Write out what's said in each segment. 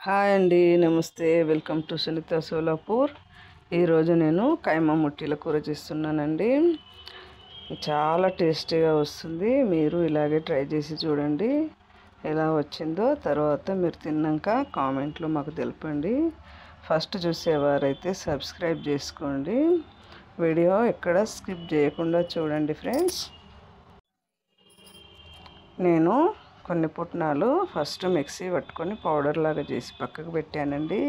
Hi అండి, నమస్తే. Welcome to Sunita Solapur. ఈరోజు నేను కైమా ముట్టీల కూర చేస్తున్నానండి. చాలా టేస్టీగా వస్తుంది. మీరు ఇలాగే ట్రై చేసి చూడండి ఎలా వచ్చిందో. తర్వాత మీరు తిన్నాక కామెంట్లో మాకు తెలపండి. ఫస్ట్ చూసేవారైతే సబ్స్క్రైబ్ చేసుకోండి. వీడియో ఎక్కడ స్కిప్ చేయకుండా చూడండి ఫ్రెండ్స్. నేను కొన్ని పుట్నాలు ఫస్ట్ మిక్సీ పట్టుకొని పౌడర్ లాగా చేసి పక్కకు పెట్టానండి.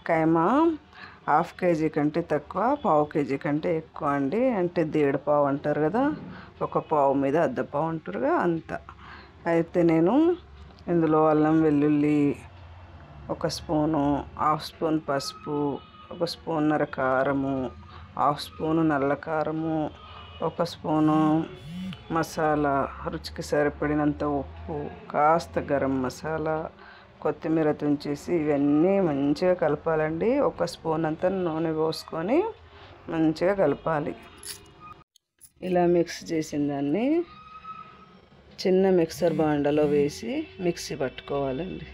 కైమా హాఫ్ కేజీ కంటే తక్కువ, పావు కేజీ కంటే ఎక్కువ అండి. అంటే దేడు పావు అంటారు కదా, ఒక పావు మీద అర్ధ పావు అంటారుగా అంత. అయితే నేను ఇందులో అల్లం వెల్లుల్లి ఒక స్పూను, హాఫ్ స్పూన్ పసుపు, ఒక స్పూన్నర కారము, హాఫ్ స్పూను నల్ల కారము, ఒక స్పూను మసాలా, రుచికి సరిపడినంత ఉప్పు, కాస్త గరం మసాలా, కొత్తిమీర తుంచేసి ఇవన్నీ మంచిగా కలపాలండి. ఒక స్పూన్ అంతా నూనె పోసుకొని మంచిగా కలపాలి. ఇలా మిక్స్ చేసిన దాన్ని చిన్న మిక్సర్ బాండలో వేసి మిక్సీ పట్టుకోవాలండి.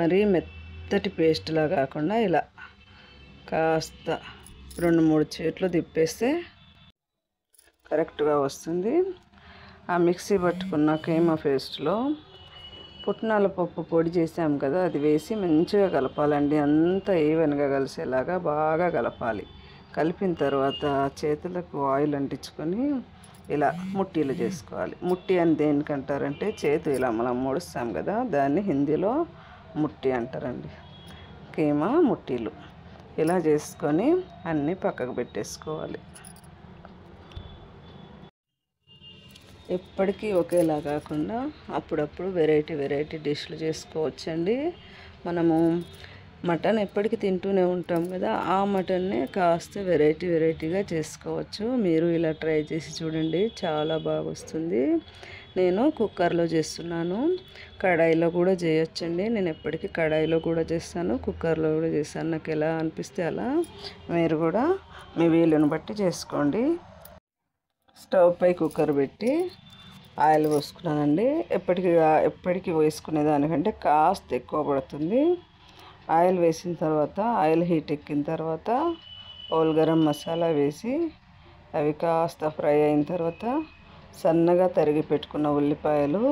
మరి మెత్తటి పేస్ట్లా కాకుండా ఇలా కాస్త 2-3 చేతులు తిప్పేస్తే కరెక్ట్గా వస్తుంది. ఆ మిక్సీ పట్టుకున్న కైమా పేస్ట్లో పుట్నాల పప్పు పొడి చేసాం కదా, అది వేసి మంచిగా కలపాలండి. అంతా ఈవెన్గా కలిసేలాగా బాగా కలపాలి. కలిపిన తర్వాత చేతులకు ఆయిల్ అంటించుకొని ఇలా ముట్టీలు చేసుకోవాలి. ముట్టి అని దేనికంటారంటే, చేతు ఇలా మనం ముడుస్తాం కదా, దాన్ని హిందీలో ముట్టి అంటారండి. కీమా ముట్టీలు ఇలా చేసుకొని అన్నీ పక్కకు పెట్టేసుకోవాలి. ఎప్పటికీ ఒకేలా కాకుండా అప్పుడప్పుడు వెరైటీ డిష్లు చేసుకోవచ్చండి. మనము మటన్ ఎప్పటికీ తింటూనే ఉంటాం కదా, ఆ మటన్నే కాస్త వెరైటీగా చేసుకోవచ్చు. మీరు ఇలా ట్రై చేసి చూడండి, చాలా బాగా వస్తుంది. నేను కుక్కర్లో చేస్తున్నాను, కడాయిలో కూడా చేయొచ్చండి. నేను ఎప్పటికీ కడాయిలో కూడా చేస్తాను, కుక్కర్లో కూడా చేస్తాను. నాకు ఎలా అనిపిస్తే అలా. మీరు కూడా మీ వీలుని బట్టి చేసుకోండి. స్టవ్ పై కుక్కర్ పెట్టి ఆయిల్ పోసుకున్నానండి. ఎప్పటికీ వేసుకునే దానికంటే కాస్త ఎక్కువ పడుతుంది. ఆయిల్ వేసిన తర్వాత, ఆయిల్ హీట్ ఎక్కిన తర్వాత హోల్ గరం మసాలా వేసి అవి కాస్త ఫ్రై అయిన తర్వాత సన్నగా తరిగి పెట్టుకున్న ఉల్లిపాయలు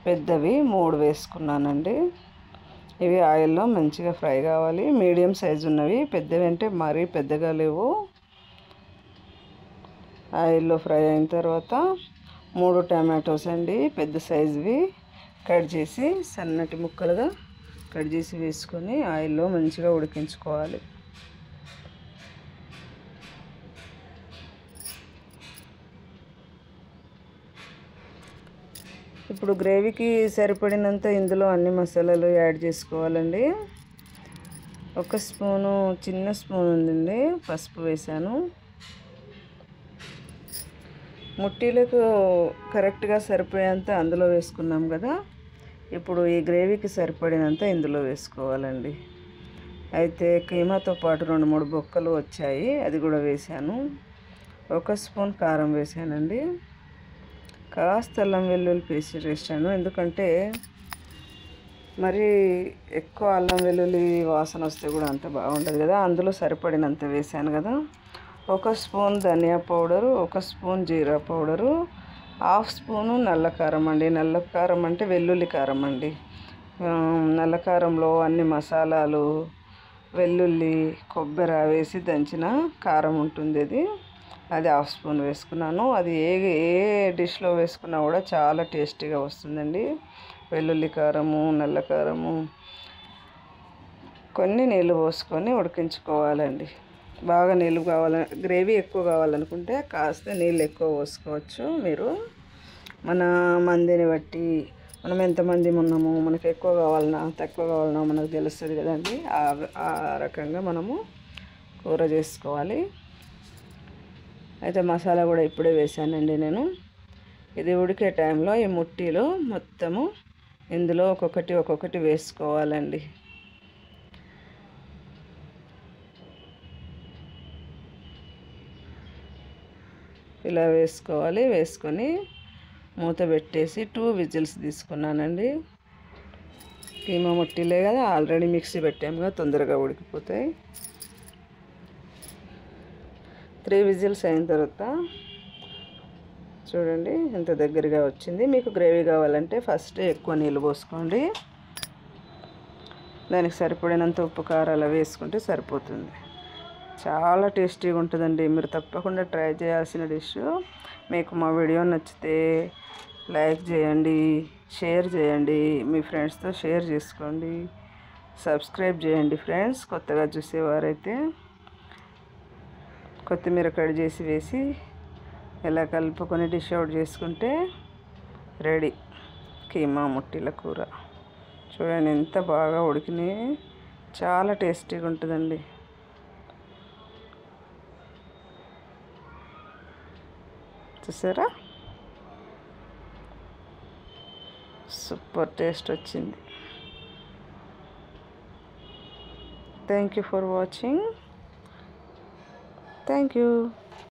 పెద్దవి 3 వేసుకున్నానండి. ఇవి ఆయిల్లో మంచిగా ఫ్రై కావాలి. మీడియం సైజు ఉన్నవి, పెద్దవి అంటే మరీ పెద్దగా లేవు. ఆయిల్లో ఫ్రై అయిన తర్వాత 3 టమాటోస్ అండి, పెద్ద సైజువి, కట్ చేసి సన్నటి ముక్కలుగా కట్ చేసి వేసుకొని ఆయిల్లో మంచిగా ఉడికించుకోవాలి. ఇప్పుడు గ్రేవీకి సరిపడినంత ఇందులో అన్ని మసాలాలు యాడ్ చేసుకోవాలండి. ఒక స్పూను, చిన్న స్పూన్ ఉందండి, పసుపు వేసాను. ముట్టీలకు కరెక్ట్గా సరిపోయేంత అందులో వేసుకున్నాం కదా, ఇప్పుడు ఈ గ్రేవీకి సరిపడినంత ఇందులో వేసుకోవాలండి. అయితే కీమాతో పాటు 2-3 బొక్కలు వచ్చాయి, అది కూడా వేసాను. ఒక స్పూన్ కారం వేసానండి. కాస్త అల్లం వెల్లుల్లి పేస్ట్ వేసాను, ఎందుకంటే మరి ఎక్కువ అల్లం వెల్లుల్లి వాసన వస్తే కూడా అంత బాగుండదు కదా, అందులో సరిపడినంత వేసాను కదా. ఒక స్పూన్ ధనియా పౌడరు, ఒక స్పూన్ జీరా పౌడరు, హాఫ్ స్పూను నల్ల కారం అండి. నల్ల కారం అంటే వెల్లుల్లి కారం అండి. నల్ల కారంలో అన్ని మసాలాలు, వెల్లుల్లి, కొబ్బరి వేసి దంచిన కారం ఉంటుంది. అది హాఫ్ స్పూన్ వేసుకున్నాను. అది ఏ డిష్లో వేసుకున్నా కూడా చాలా టేస్టీగా వస్తుందండి. వెల్లుల్లి కారము, నల్ల కారము. కొన్ని నీళ్ళు పోసుకొని ఉడికించుకోవాలండి. బాగా నీళ్ళు గ్రేవీ ఎక్కువ కావాలనుకుంటే కాస్త నీళ్ళు ఎక్కువ పోసుకోవచ్చు. మీరు మన మందిని బట్టి, మనం ఎంతమంది ఉన్నామో, మనకు ఎక్కువ కావాలన్నా తక్కువ కావాలన్నా మనకు తెలుస్తుంది కదండి. ఆ రకంగా మనము కూర చేసుకోవాలి. అయితే మసాలా కూడా ఇప్పుడే వేసానండి నేను. ఇది ఉడికే టైంలో ఈ ముట్టీలు మొత్తము ఇందులో ఒక్కొక్కటి వేసుకోవాలండి. ఇలా వేసుకోవాలి. వేసుకొని మూత పెట్టేసి 2 విజిల్స్ తీసుకున్నానండి. కీమా ముట్టిలే కదా, ఆల్రెడీ మిక్సీ పెట్టాముగా, తొందరగా ఉడికిపోతాయి. 3 విజిల్స్ అయిన తర్వాత చూడండి ఎంత దగ్గరగా వచ్చింది. మీకు గ్రేవీ కావాలంటే ఫస్ట్ ఎక్కువ నీళ్ళు పోసుకోండి. దానికి సరిపడినంత ఉప్పు కారాలు వేసుకుంటే సరిపోతుంది. చాలా టేస్టీగా ఉంటుందండి. మీరు తప్పకుండా ట్రై చేయాల్సిన డిష్. మీకు మా వీడియో నచ్చితే లైక్ చేయండి, షేర్ చేయండి, మీ ఫ్రెండ్స్తో షేర్ చేసుకోండి, సబ్స్క్రైబ్ చేయండి ఫ్రెండ్స్. కొత్తగా చూసేవారైతే కొత్తిమీర కట్ చేసి వేసి ఇలా కలుపుకొని డిష్ అవుట్ చేసుకుంటే రెడీ కీమా ముట్టిల కూర. చూడండి ఎంత బాగా ఉడికినాయి, చాలా టేస్టీగా ఉంటుందండి. చూసారా, సూపర్ టేస్ట్ వచ్చింది. Thank you for watching. Thank you.